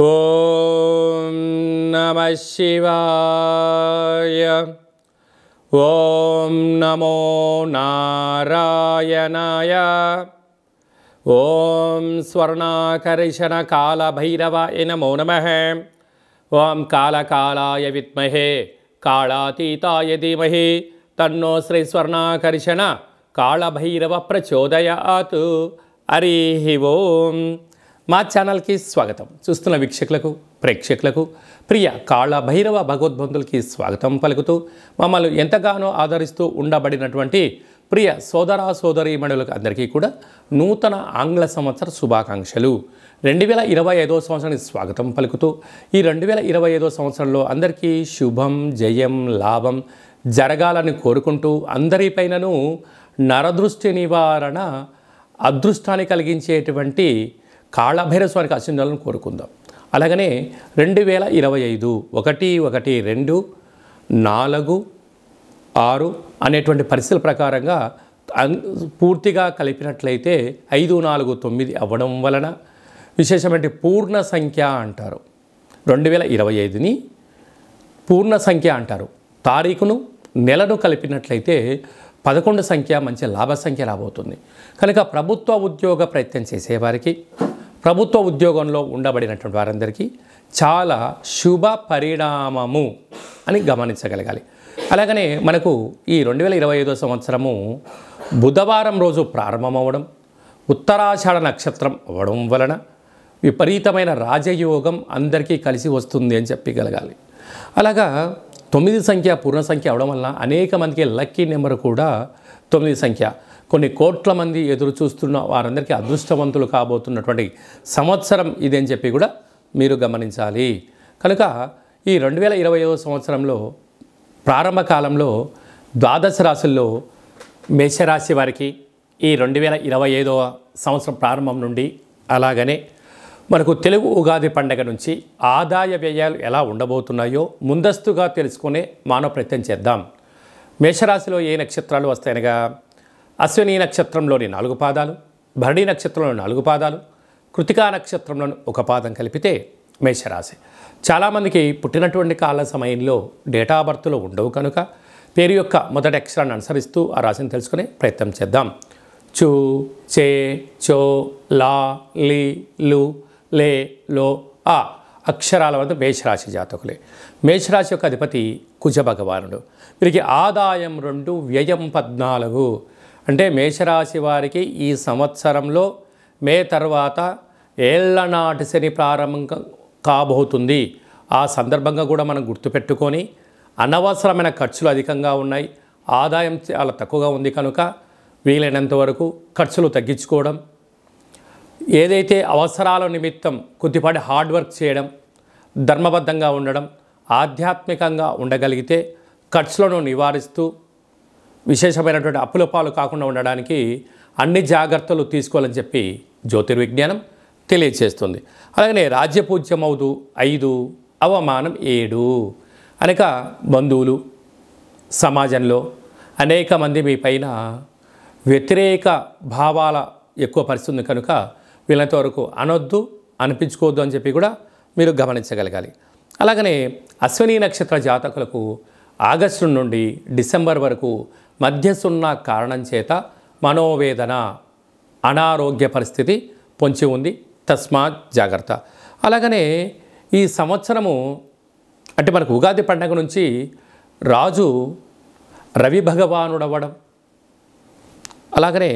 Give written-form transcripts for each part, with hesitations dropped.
ఓం నమః శివాయ. ఓం నమో నారాయణాయ. ఓం స్వర్ణాకర్షణ కాళభైరవాయ నమో నమః. ఓం కాళకాళాయ విద్మహే కాళాతీతాయ ధీమహి తన్నో శ్రీ స్వర్ణాకర్షణ కాళభైరవ ప్రచోదయాత్. హరి ఓం. మా ఛానల్కి స్వాగతం. చూస్తున్న వీక్షకులకు ప్రేక్షకులకు ప్రియ కాళభైరవ భగవద్బంధులకి స్వాగతం పలుకుతూ మమ్మల్ని ఎంతగానో ఆదరిస్తూ ఉండబడినటువంటి ప్రియ సోదర సోదరీమణులకు అందరికీ కూడా నూతన ఆంగ్ల సంవత్సర శుభాకాంక్షలు. 2025వ సంవత్సరానికి స్వాగతం పలుకుతూ ఈ 2025వ సంవత్సరంలో అందరికీ శుభం జయం లాభం జరగాలని కోరుకుంటూ అందరిపైనను నరదృష్టి నివారణ అదృష్టాన్ని కలిగించేటువంటి కాళభైరవ స్వామికి ఆశీర్వాదాలను కోరుకుందాం. అలాగనే 2025 1-1-2-4-6 అనేటువంటి పరిస్థితుల ప్రకారంగా పూర్తిగా కలిపినట్లయితే 5-4-9 అవ్వడం వలన విశేషమైన పూర్ణ సంఖ్య అంటారు. 2025ని పూర్ణ సంఖ్య అంటారు. తారీఖును నెలను కలిపినట్లయితే 11 సంఖ్య మంచి లాభ సంఖ్య రాబోతుంది. కనుక ప్రభుత్వ ఉద్యోగ ప్రయత్నం చేసేవారికి ప్రభుత్వ ఉద్యోగంలో ఉండబడినటువంటి వారందరికీ చాలా శుభ పరిణామము అని గమనించగలగాలి. అలాగనే మనకు ఈ 2025వ సంవత్సరము బుధవారం రోజు ప్రారంభమవడం ఉత్తరాషాఢ నక్షత్రం అవ్వడం వలన విపరీతమైన రాజయోగం అందరికీ కలిసి వస్తుంది అని చెప్పగలగాలి. అలాగా 9 సంఖ్య పూర్ణ సంఖ్య అవడం వలన అనేక మందికి లక్కీ నెంబర్ కూడా 9 సంఖ్య. కొన్ని కోట్ల మంది ఎదురు చూస్తున్న వారందరికీ అదృష్టవంతులు కాబోతున్నటువంటి సంవత్సరం ఇది అని చెప్పి కూడా మీరు గమనించాలి. కనుక ఈ 2025వ సంవత్సరంలో ప్రారంభ కాలంలో ద్వాదశ రాశుల్లో మేషరాశి వారికి ఈ 2025వ సంవత్సరం ప్రారంభం నుండి అలాగనే మనకు తెలుగు ఉగాది పండగ నుంచి ఆదాయ వ్యయాలు ఎలా ఉండబోతున్నాయో ముందస్తుగా తెలుసుకునే మానవ ప్రయత్నం చేద్దాం. మేషరాశిలో ఏ నక్షత్రాలు వస్తాయనగా అశ్విని నక్షత్రంలోని 4 పాదాలు, భరణి నక్షత్రంలోని 4 పాదాలు, కృతికా నక్షత్రంలోని 1 పాదం కలిపితే మేషరాశి. చాలామందికి పుట్టినటువంటి కాల సమయంలో డేటా బర్త్లో ఉండవు కనుక పేరు యొక్క మొదటి అక్షరాన్ని అనుసరిస్తూ ఆ రాశిని తెలుసుకునే ప్రయత్నం చేద్దాం. చు, చే, చో, లా, లి, లు, లే, లో, ఆ అక్షరాల వద్ద మేషరాశి జాతకులే. మేషరాశి యొక్క అధిపతి కుజ భగవానుడు. వీరికి ఆదాయం 2, వ్యయం 14. అంటే మేషరాశి వారికి ఈ సంవత్సరంలో మే తర్వాత ఏళ్లనాటి శని ప్రారంభం కాబోతుంది. ఆ సందర్భంగా కూడా మనం గుర్తుపెట్టుకొని అనవసరమైన ఖర్చులు అధికంగా ఉన్నాయి, ఆదాయం చాలా తక్కువగా ఉంది కనుక వీలైనంత వరకు ఖర్చులు తగ్గించుకోవడం, ఏదైతే అవసరాల నిమిత్తం కొద్దిపాటి హార్డ్ వర్క్ చేయడం, ధర్మబద్ధంగా ఉండడం, ఆధ్యాత్మికంగా ఉండగలిగితే ఖర్చులను నివారిస్తూ విశేషమైనటువంటి అప్పుల పాలు కాకుండా ఉండడానికి అన్ని జాగ్రత్తలు తీసుకోవాలని చెప్పి జ్యోతిర్విజ్ఞానం తెలియజేస్తుంది. అలాగనే రాజ్యపూజ్యమవుదు 5, అవమానం 7. అనేక బంధువులు సమాజంలో అనేక మంది మీ పైన వ్యతిరేక భావాల ఎక్కువ పరిస్థితుంది కనుక వీళ్ళంత వరకు అనొద్దు అనిపించుకోవద్దు అని చెప్పి కూడా మీరు గమనించగలగాలి. అలాగనే అశ్విని నక్షత్ర జాతకులకు ఆగస్టు నుండి డిసెంబర్ వరకు మధ్యసున్న కారణం చేత మనోవేదన అనారోగ్య పరిస్థితి పొంచి ఉంది, తస్మాత్ జాగ్రత్త. అలాగనే ఈ సంవత్సరము అంటే మనకు ఉగాది పండుగ నుంచి రాజు రవి భగవానుడు అవ్వడం, అలాగనే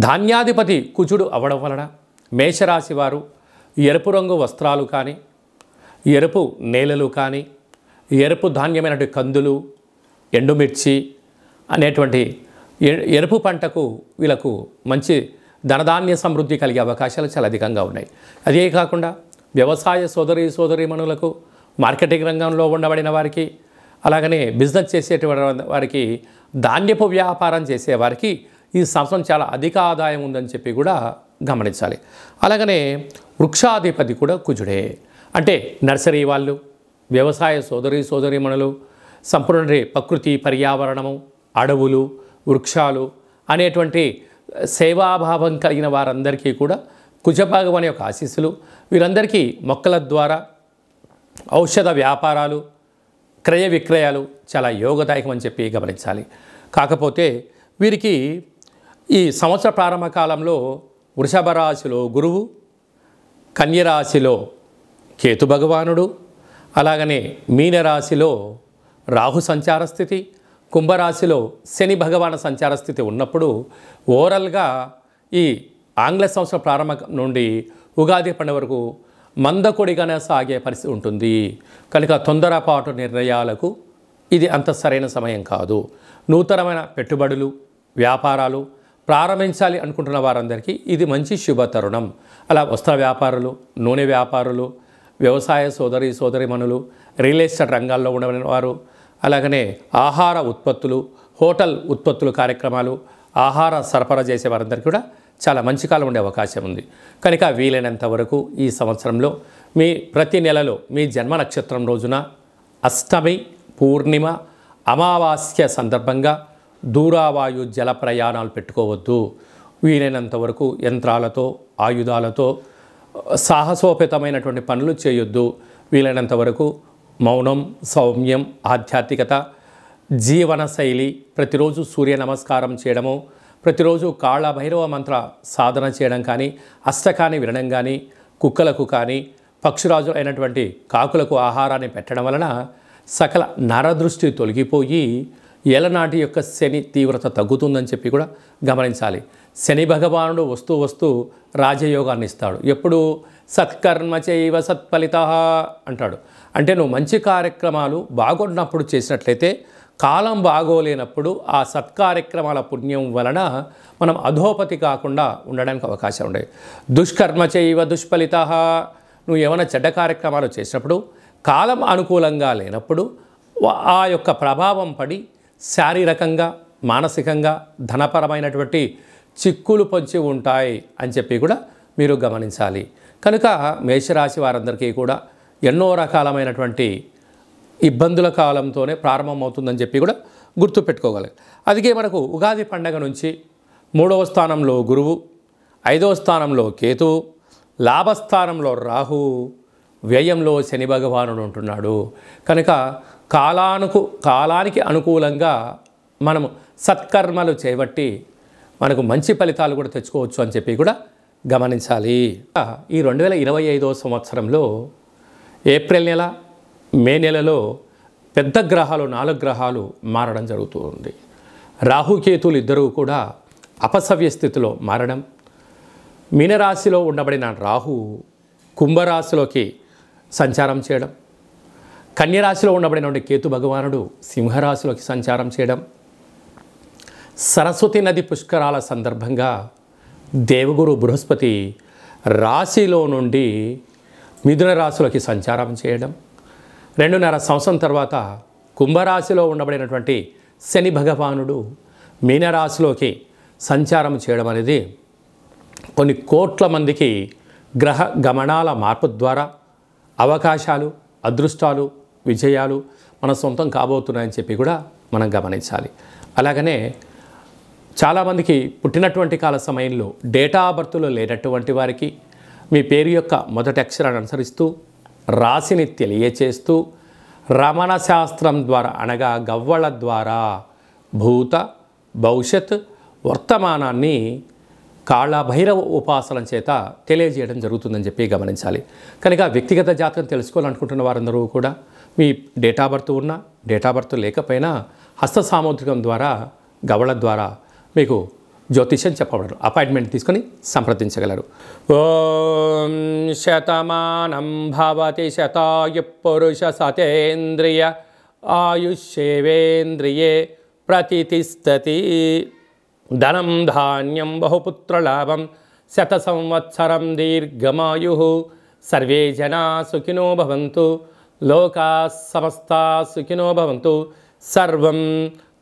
ధాన్యాధిపతి కుజుడు అవ్వడం వలన మేషరాశి వారు ఎరుపు రంగు వస్త్రాలు కానీ, ఎరుపు నేలలు కానీ, ఎరుపు ధాన్యమైనటువంటి కందులు, ఎండుమిర్చి అనేటువంటి ఎరుపు పంటకు వీళ్ళకు మంచి ధనధాన్య సమృద్ధి కలిగే అవకాశాలు చాలా అధికంగా ఉన్నాయి. అదే కాకుండా వ్యవసాయ సోదరీమణులకు, మార్కెటింగ్ రంగంలో ఉండబడిన వారికి, అలాగనే బిజినెస్ చేసేటువంటి వారికి, ధాన్యపు వ్యాపారం చేసేవారికి ఈ సంవత్సరం చాలా అధిక ఆదాయం ఉందని చెప్పి కూడా గమనించాలి. అలాగనే వృక్షాధిపతి కూడా కుజుడే. అంటే నర్సరీ వాళ్ళు, వ్యవసాయ సోదరీమణులు, సంపూర్ణ ప్రకృతి పర్యావరణము, అడవులు, వృక్షాలు అనేటువంటి సేవాభావం కలిగిన వారందరికీ కూడా కుజభగవాని యొక్క ఆశీస్సులు వీరందరికీ మొక్కల ద్వారా ఔషధ వ్యాపారాలు క్రయ విక్రయాలు చాలా యోగదాయకం అని చెప్పి గమనించాలి. కాకపోతే వీరికి ఈ సంవత్సర ప్రారంభ కాలంలో వృషభ రాశిలో గురువు, కన్యరాశిలో కేతు భగవానుడు, అలాగనే మీనరాశిలో రాహు సంచార స్థితి, కుంభరాశిలో శని భగవాన సంచార స్థితి ఉన్నప్పుడు ఓవరాల్గా ఈ ఆంగ్ల సంవత్సరం ప్రారంభం నుండి ఉగాది పండుగ వరకు మందకొడిగానే సాగే పరిస్థితి ఉంటుంది. కనుక తొందరపాటు నిర్ణయాలకు ఇది అంత సరైన సమయం కాదు. నూతనమైన పెట్టుబడులు, వ్యాపారాలు ప్రారంభించాలి అనుకుంటున్న వారందరికీ ఇది మంచి శుభ తరుణం. అలా వస్త్ర వ్యాపారులు, నూనె వ్యాపారులు, వ్యవసాయ సోదరీమణులు, రియల్ ఎస్టేట్ రంగాల్లో ఉన్న వారు, అలాగనే ఆహార ఉత్పత్తులు, హోటల్ ఉత్పత్తులు కార్యక్రమాలు, ఆహార సరఫరా చేసే వారందరికీ కూడా చాలా మంచి కాలం ఉండే అవకాశం ఉంది. కనుక వీలైనంత వరకు ఈ సంవత్సరంలో మీ ప్రతి నెలలో మీ జన్మ నక్షత్రం రోజున అష్టమి, పూర్ణిమ, అమావాస్య సందర్భంగా దూరావాయు జల ప్రయాణాలు పెట్టుకోవద్దు. వీలైనంత వరకు యంత్రాలతో, ఆయుధాలతో సాహసోపేతమైనటువంటి పనులు చేయొద్దు. వీలైనంత వరకు మౌనం, సౌమ్యం, ఆధ్యాత్మికత, జీవన శైలి, ప్రతిరోజు సూర్య నమస్కారం చేయడము, ప్రతిరోజు కాళభైరవ మంత్ర సాధన చేయడం కానీ, అష్టకాన్ని వినడం కానీ, కుక్కలకు కానీ, పక్షిరాజు అయినటువంటి కాకులకు ఆహారాన్ని పెట్టడం వలన సకల నరదృష్టి తొలగిపోయి ఏలనాటి యొక్క శని తీవ్రత తగ్గుతుందని చెప్పి కూడా గమనించాలి. శని భగవానుడు వస్తూ రాజయోగాన్ని ఇస్తాడు. ఎప్పుడు సత్కర్మ చైవ సత్ఫలిత అంటాడు. అంటే నువ్వు మంచి కార్యక్రమాలు బాగున్నప్పుడు చేసినట్లయితే, కాలం బాగోలేనప్పుడు ఆ సత్కార్యక్రమాల పుణ్యం వలన మనం అధోపతి కాకుండా ఉండడానికి అవకాశం ఉండేది. దుష్కర్మ చైవ దుష్ఫలిత, నువ్వు ఏమైనా చెడ్డ కార్యక్రమాలు చేసినప్పుడు కాలం అనుకూలంగా లేనప్పుడు ఆ యొక్క ప్రభావం పడి శారీరకంగా, మానసికంగా, ధనపరమైనటువంటి చిక్కులు పొంచి ఉంటాయి అని చెప్పి కూడా మీరు గమనించాలి. కనుక మేషరాశి వారందరికీ కూడా ఎన్నో రకాలమైనటువంటి ఇబ్బందుల కాలంతోనే ప్రారంభమవుతుందని చెప్పి కూడా గుర్తుపెట్టుకోగలరు. అందుకే మనకు ఉగాది పండగ నుంచి 3వ స్థానంలో గురువు, 5వ స్థానంలో కేతువు, లాభస్థానంలో రాహు, వ్యయంలో శని భగవానుడు ఉంటున్నాడు. కనుక కాలానికి అనుకూలంగా మనము సత్కర్మలు చేపట్టి మనకు మంచి ఫలితాలు కూడా తెచ్చుకోవచ్చు అని చెప్పి కూడా గమనించాలి. ఈ 2025వ సంవత్సరంలో ఏప్రిల్ నెల, మే నెలలో పెద్ద గ్రహాలు 4 గ్రహాలు మారడం జరుగుతుంది. రాహుకేతులు ఇద్దరూ కూడా అపసవ్య స్థితిలో మారడం, మీనరాశిలో ఉండబడిన రాహు కుంభరాశిలోకి సంచారం చేయడం, కన్యరాశిలో ఉండబడినటువంటి కేతు భగవానుడు సింహరాశిలోకి సంచారం చేయడం, సరస్వతి నది పుష్కరాల సందర్భంగా దేవగురు బృహస్పతి రాశిలో నుండి మిథున రాశిలోకి సంచారం చేయడం, 2.5 సంవత్సరం తర్వాత కుంభరాశిలో ఉండబడినటువంటి శని భగవానుడు మీనరాశిలోకి సంచారం చేయడం అనేది కొన్ని కోట్ల మందికి గ్రహ గమనాల మార్పు ద్వారా అవకాశాలు, అదృష్టాలు, విజయాలు మన సొంతం కాబోతున్నాయని చెప్పి కూడా మనం గమనించాలి. అలాగనే చాలామందికి పుట్టినటువంటి కాల సమయంలో డేటా ఆఫ్ బర్త్లో లేనటువంటి వారికి మీ పేరు యొక్క మొదటి అక్షరాన్ని అనుసరిస్తూ రాశిని తెలియచేస్తూ రమణ శాస్త్రం ద్వారా అనగా గవ్వళ ద్వారా భూత, భవిష్యత్, వర్తమానాన్ని కాళభైరవ ఉపాసన చేత తెలియజేయడం జరుగుతుందని చెప్పి గమనించాలి. కనుక వ్యక్తిగత జాతకం తెలుసుకోవాలనుకుంటున్న వారందరూ కూడా మీ డేటా బర్త్ ఉన్నా, డేటా బర్త్ లేకపోయినా హస్త సాముద్రికం ద్వారా, గవళ ద్వారా మీకు జ్యోతిష్యం చెప్పబడరు. అపాయింట్మెంట్ తీసుకొని సంప్రదించగలరు. ఓం శతమానం భవతి శతాయు పురుష సతేంద్రియ ఆయుష్యేవేంద్రియే ప్రతితిష్టతి. ధనం ధాన్యం బహుపుత్రలాభం శత సంవత్సరం దీర్ఘమాయు. సర్వే జనా సుఖినో భవంతు, లోకా సమస్తా సుఖినో భవంతు. సర్వం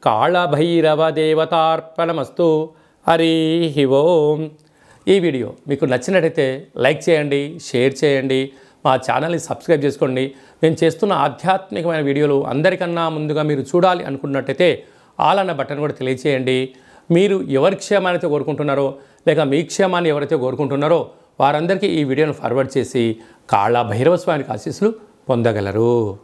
కాళభైరవ దేవతార్పణమస్తు. హరి ఓం. ఈ వీడియో మీకు నచ్చినట్టయితే లైక్ చేయండి, షేర్ చేయండి, మా ఛానల్ని సబ్స్క్రైబ్ చేసుకోండి. నేను చేస్తున్న ఆధ్యాత్మికమైన వీడియోలు అందరికన్నా ముందుగా మీరు చూడాలి అనుకున్నట్టయితే ఆల్ అన్న బటన్ కూడా తెలియచేయండి. మీరు ఎవరి క్షేమాన్ని అయితే కోరుకుంటున్నారో, లేక మీ క్షేమాన్ని ఎవరైతే కోరుకుంటున్నారో వారందరికీ ఈ వీడియోను ఫార్వర్డ్ చేసి కాళ భైరవ స్వామికి ఆశీస్సులు పొందగలరు.